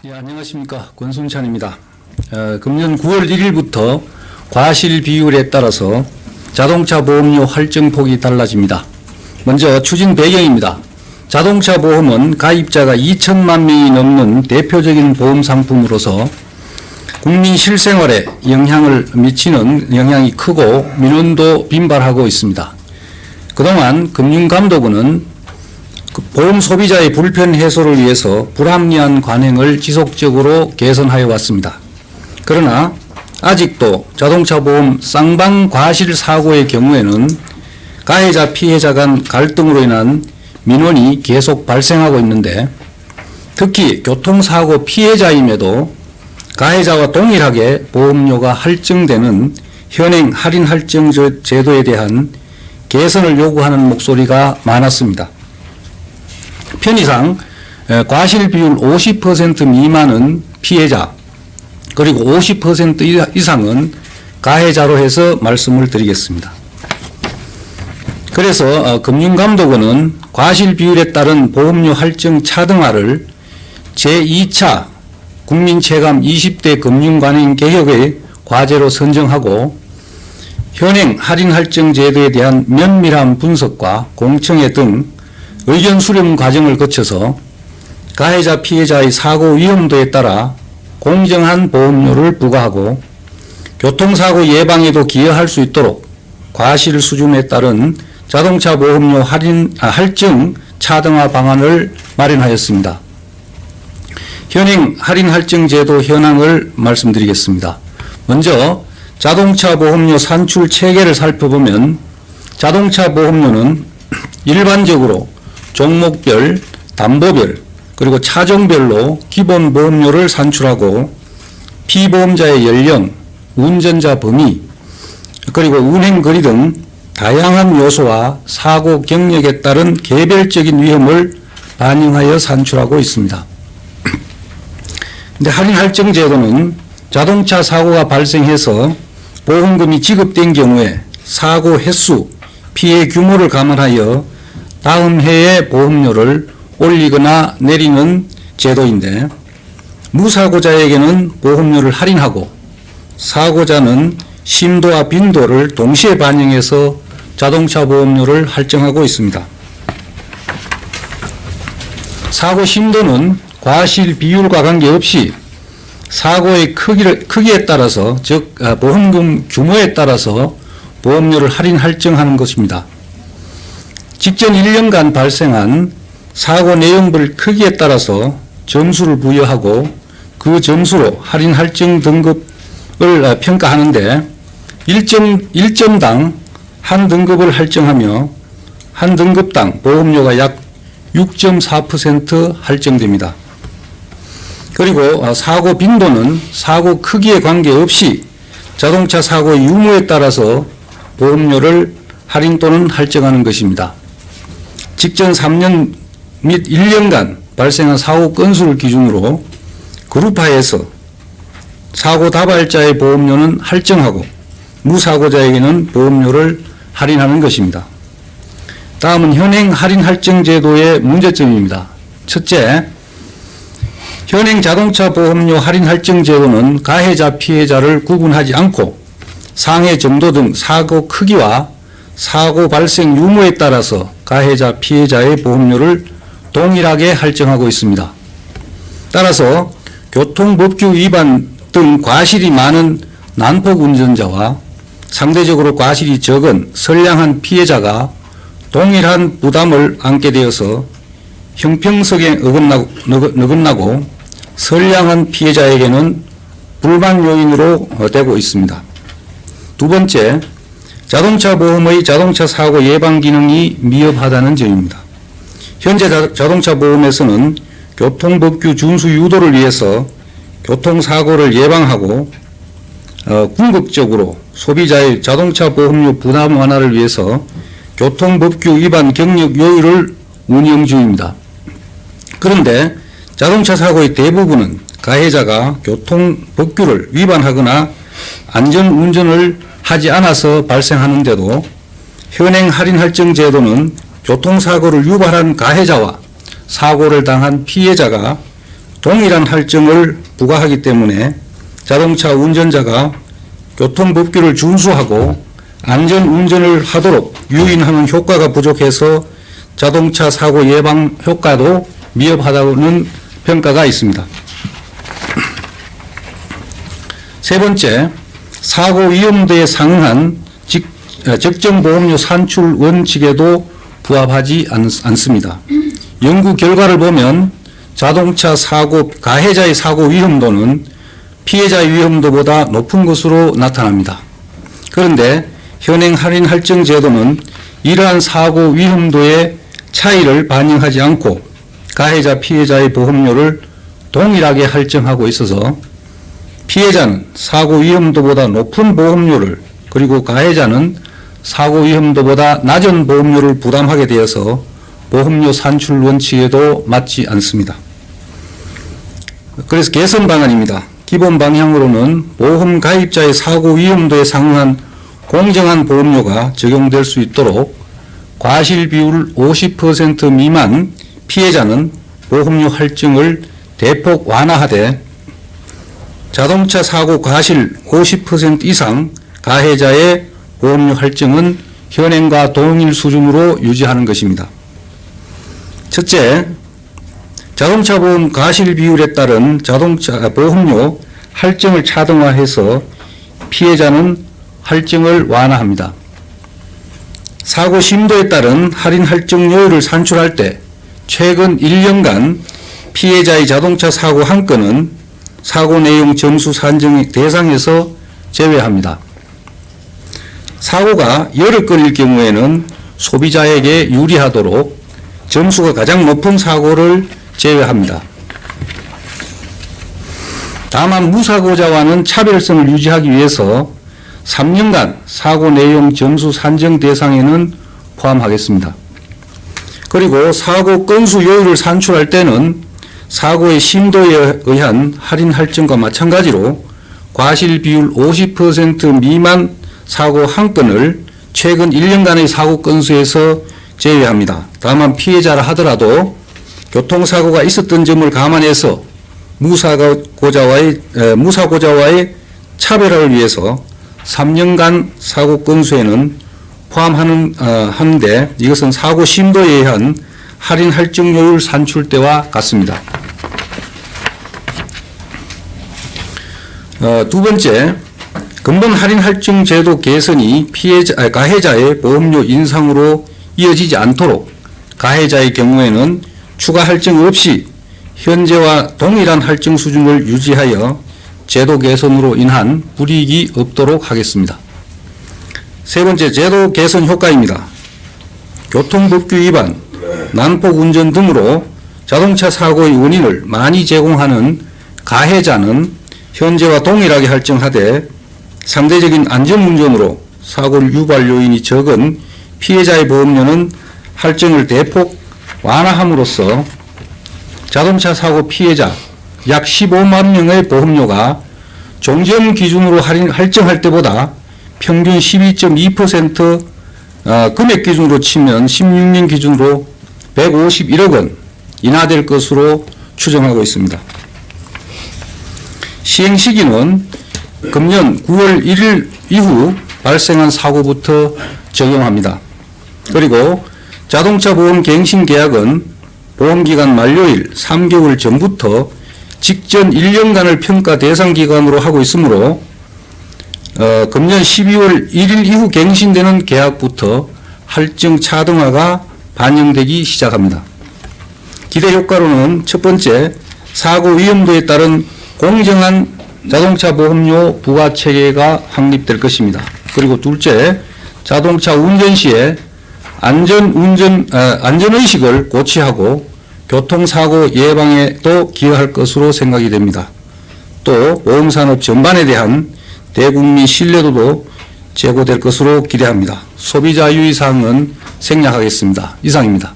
예, 안녕하십니까. 권순찬입니다. 금년 9월 1일부터 과실 비율에 따라서 자동차 보험료 할증폭이 달라집니다. 먼저 추진 배경입니다. 자동차 보험은 가입자가 2천만 명이 넘는 대표적인 보험 상품으로서 국민 실생활에 영향을 미치는 영향이 크고 민원도 빈발하고 있습니다. 그동안 금융감독원은 보험 소비자의 불편 해소를 위해서 불합리한 관행을 지속적으로 개선하여 왔습니다. 그러나 아직도 자동차 보험 쌍방 과실 사고의 경우에는 가해자 피해자 간 갈등으로 인한 민원이 계속 발생하고 있는데, 특히 교통사고 피해자임에도 가해자와 동일하게 보험료가 할증되는 현행 할인 할증 제도에 대한 개선을 요구하는 목소리가 많았습니다. 편의상 과실 비율 50% 미만은 피해자, 그리고 50% 이상은 가해자로 해서 말씀을 드리겠습니다. 그래서 금융감독원은 과실 비율에 따른 보험료 할증 차등화를 제2차 국민체감 20대 금융관행 개혁의 과제로 선정하고, 현행 할인 할증 제도에 대한 면밀한 분석과 공청회 등 의견 수렴 과정을 거쳐서 가해자 피해자의 사고 위험도에 따라 공정한 보험료를 부과하고 교통사고 예방에도 기여할 수 있도록 과실 수준에 따른 자동차 보험료 할증 차등화 방안을 마련하였습니다. 현행 할인 할증 제도 현황을 말씀드리겠습니다. 먼저 자동차 보험료 산출 체계를 살펴보면, 자동차 보험료는 일반적으로 종목별, 담보별, 그리고 차종별로 기본 보험료를 산출하고 피보험자의 연령, 운전자 범위, 그리고 운행 거리 등 다양한 요소와 사고 경력에 따른 개별적인 위험을 반영하여 산출하고 있습니다. 근데 할인 할증 제도는 자동차 사고가 발생해서 보험금이 지급된 경우에 사고 횟수, 피해 규모를 감안하여 다음 해에 보험료를 올리거나 내리는 제도인데, 무사고자에게는 보험료를 할인하고 사고자는 심도와 빈도를 동시에 반영해서 자동차 보험료를 할증하고 있습니다. 사고 심도는 과실 비율과 관계없이 사고의 크기에 따라서, 즉 보험금 규모에 따라서 보험료를 할인 할증하는 것입니다. 직전 1년간 발생한 사고 내용별 크기에 따라서 점수를 부여하고 그 점수로 할인 할증 등급을 평가하는데, 1점당 한 등급을 할증하며 한 등급당 보험료가 약 6.4% 할증됩니다. 그리고 사고 빈도는 사고 크기에 관계없이 자동차 사고의 유무에 따라서 보험료를 할인 또는 할증하는 것입니다. 직전 3년 및 1년간 발생한 사고 건수를 기준으로 그룹화해서 사고 다발자의 보험료는 할증하고 무사고자에게는 보험료를 할인하는 것입니다. 다음은 현행 할인 할증 제도의 문제점입니다. 첫째, 현행 자동차 보험료 할인 할증 제도는 가해자 피해자를 구분하지 않고 상해 정도 등 사고 크기와 사고 발생 유무에 따라서 가해자 피해자의 보험료를 동일하게 할증하고 있습니다. 따라서 교통법규 위반 등 과실이 많은 난폭 운전자와 상대적으로 과실이 적은 선량한 피해자가 동일한 부담을 안게 되어서 형평성에 어긋나고 선량한 피해자에게는 불만 요인으로 되고 있습니다. 두 번째, 자동차 보험의 자동차 사고 예방 기능이 미흡하다는 점입니다. 현재 자동차 보험에서는 교통법규 준수 유도를 위해서 교통사고를 예방하고 궁극적으로 소비자의 자동차 보험료 부담 완화를 위해서 교통법규 위반 경력 요율을 운영 중입니다. 그런데 자동차 사고의 대부분은 가해자가 교통법규를 위반하거나 안전운전을 하지 않아서 발생하는데도 현행 할인 할증 제도는 교통사고를 유발한 가해자와 사고를 당한 피해자가 동일한 할증을 부과하기 때문에 자동차 운전자가 교통법규를 준수하고 안전운전을 하도록 유인하는 효과가 부족해서 자동차 사고 예방 효과도 미흡하다는 평가가 있습니다. 세 번째, 사고 위험도에 상응한 적정 보험료 산출 원칙에도 부합하지 않습니다. 연구 결과를 보면 자동차 사고 가해자의 사고 위험도는 피해자의 위험도보다 높은 것으로 나타납니다. 그런데 현행 할인 할증 제도는 이러한 사고 위험도의 차이를 반영하지 않고 가해자 피해자의 보험료를 동일하게 할증하고 있어서 피해자는 사고 위험도보다 높은 보험료를, 그리고 가해자는 사고 위험도보다 낮은 보험료를 부담하게 되어서 보험료 산출 원칙에도 맞지 않습니다. 그래서 개선 방안입니다. 기본 방향으로는 보험 가입자의 사고 위험도에 상응한 공정한 보험료가 적용될 수 있도록 과실 비율 50% 미만 피해자는 보험료 할증을 대폭 완화하되 자동차 사고 과실 50% 이상 가해자의 보험료 할증은 현행과 동일 수준으로 유지하는 것입니다. 첫째, 자동차 보험 과실 비율에 따른 자동차 보험료 할증을 차등화해서 피해자는 할증을 완화합니다. 사고 심도에 따른 할인 할증료율을 산출할 때 최근 1년간 피해자의 자동차 사고 한 건은 사고 내용 점수 산정 대상에서 제외합니다. 사고가 여러 건일 경우에는 소비자에게 유리하도록 점수가 가장 높은 사고를 제외합니다. 다만 무사고자와는 차별성을 유지하기 위해서 3년간 사고 내용 점수 산정 대상에는 포함하겠습니다. 그리고 사고 건수 요율을 산출할 때는 사고의 심도에 의한 할인 할증과 마찬가지로 과실 비율 50% 미만 사고 한 건을 최근 1년간의 사고 건수에서 제외합니다. 다만 피해자라 하더라도 교통사고가 있었던 점을 감안해서 무사고자와의 차별화를 위해서 3년간 사고 건수에는 포함하는데 이것은 사고 심도에 의한 할인 할증료율 산출 때와 같습니다. 두 번째, 근본 할인 할증 제도 개선이 가해자의 보험료 인상으로 이어지지 않도록 가해자의 경우에는 추가 할증 없이 현재와 동일한 할증 수준을 유지하여 제도 개선으로 인한 불이익이 없도록 하겠습니다. 세 번째, 제도 개선 효과입니다. 교통법규 위반, 난폭 운전 등으로 자동차 사고의 원인을 많이 제공하는 가해자는 현재와 동일하게 할증하되 상대적인 안전운전으로 사고를 유발 요인이 적은 피해자의 보험료는 할증을 대폭 완화함으로써 자동차 사고 피해자 약 15만 명의 보험료가 종전 기준으로 할증할 때보다 평균 12.2%, 금액 기준으로 치면 16년 기준으로 151억 원 인하될 것으로 추정하고 있습니다. 시행 시기는 금년 9월 1일 이후 발생한 사고부터 적용합니다. 그리고 자동차 보험 갱신 계약은 보험기간 만료일 3개월 전부터 직전 1년간을 평가 대상 기간으로 하고 있으므로 금년 12월 1일 이후 갱신되는 계약부터 할증 차등화가 반영되기 시작합니다. 기대 효과로는 첫 번째, 사고 위험도에 따른 공정한 자동차 보험료 부과 체계가 확립될 것입니다. 그리고 둘째, 자동차 운전 시에 안전의식을 고취하고 교통사고 예방에도 기여할 것으로 생각이 됩니다. 또 보험산업 전반에 대한 대국민 신뢰도도 제고될 것으로 기대합니다. 소비자 유의사항은 생략하겠습니다. 이상입니다.